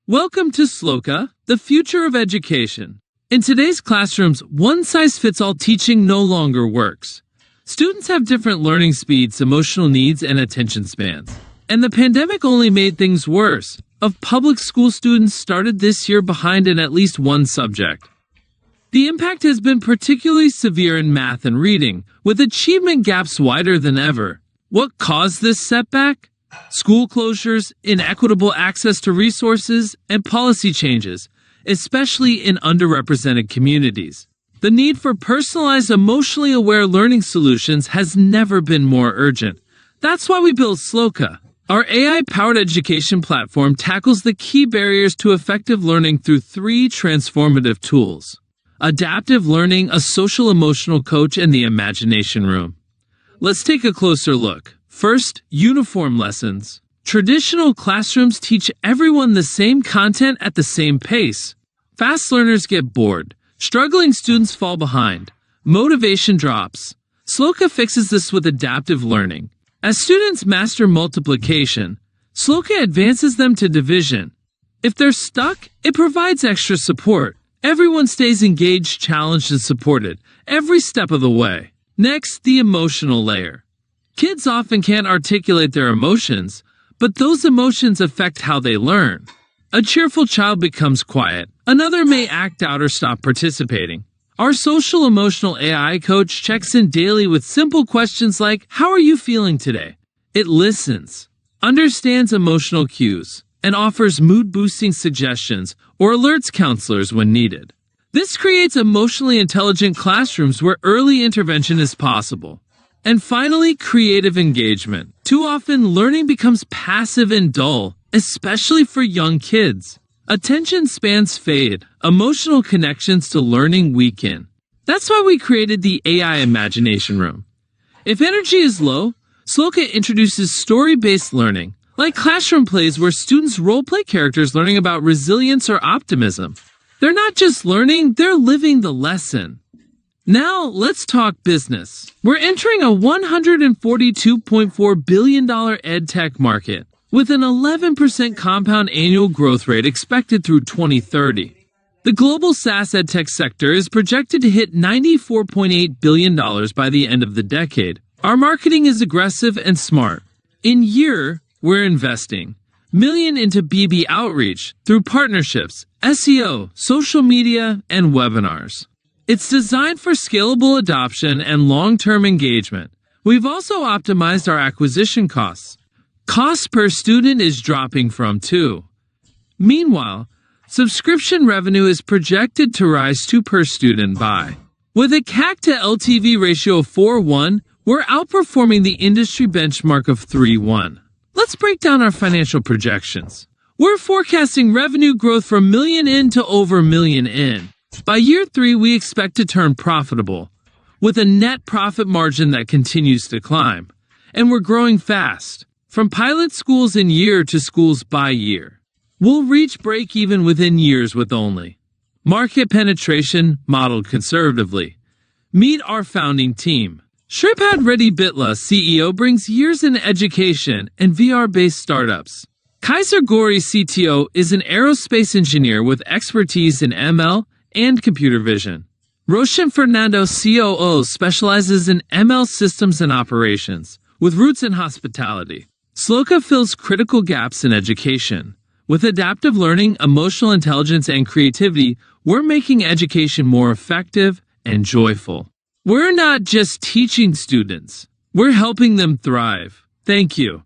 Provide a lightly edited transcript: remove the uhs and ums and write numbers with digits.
Welcome to Sloka, the future of education. In today's classrooms, one-size-fits-all teaching no longer works. Students have different learning speeds, emotional needs, and attention spans. And the pandemic only made things worse. Of public school students started this year behind in at least one subject. The impact has been particularly severe in math and reading, with achievement gaps wider than ever. What caused this setback? School closures, inequitable access to resources, and policy changes, especially in underrepresented communities. The need for personalized, emotionally aware learning solutions has never been more urgent. That's why we built Sloka. Our AI-powered education platform tackles the key barriers to effective learning through three transformative tools: adaptive learning, a social-emotional coach, and the imagination room. Let's take a closer look. First, uniform lessons. Traditional classrooms teach everyone the same content at the same pace. Fast learners get bored. Struggling students fall behind. Motivation drops. Sloka fixes this with adaptive learning. As students master multiplication, Sloka advances them to division. If they're stuck, it provides extra support. Everyone stays engaged, challenged, and supported every step of the way. Next, the emotional layer. Kids often can't articulate their emotions, but those emotions affect how they learn. A cheerful child becomes quiet. Another may act out or stop participating. Our social emotional AI coach checks in daily with simple questions like, "How are you feeling today?" It listens, understands emotional cues, and offers mood-boosting suggestions or alerts counselors when needed. This creates emotionally intelligent classrooms where early intervention is possible. And finally, creative engagement. Too often, learning becomes passive and dull, especially for young kids. Attention spans fade, emotional connections to learning weaken. That's why we created the AI Imagination Room. If energy is low, Sloka introduces story-based learning, like classroom plays where students role-play characters learning about resilience or optimism. They're not just learning, they're living the lesson. Now, let's talk business. We're entering a $142.4 billion edtech market, with an 11% compound annual growth rate expected through 2030. The global SaaS edtech sector is projected to hit $94.8 billion by the end of the decade. Our marketing is aggressive and smart. In year, we're investing $1 million into BB outreach through partnerships, SEO, social media, and webinars. It's designed for scalable adoption and long-term engagement. We've also optimized our acquisition costs. Cost per student is dropping from 2. Meanwhile, subscription revenue is projected to rise 2 per student by. With a CAC to LTV ratio of 4:1, we're outperforming the industry benchmark of 3:1. Let's break down our financial projections. We're forecasting revenue growth from $1 million in to over $1 million in. By year 3, we expect to turn profitable, with a net profit margin that continues to climb. And we're growing fast, from pilot schools in year to schools by year. We'll reach break-even within years with only market penetration modeled conservatively. Meet our founding team. Shripad Reddy Bitla, CEO, brings years in education and VR-based startups. Kaiser Gori, CTO, is an aerospace engineer with expertise in ML and computer vision. Roshan Fernando, COO, specializes in ML systems and operations, with roots in hospitality. Sloka fills critical gaps in education. With adaptive learning, emotional intelligence, and creativity, we're making education more effective and joyful. We're not just teaching students, we're helping them thrive. Thank you.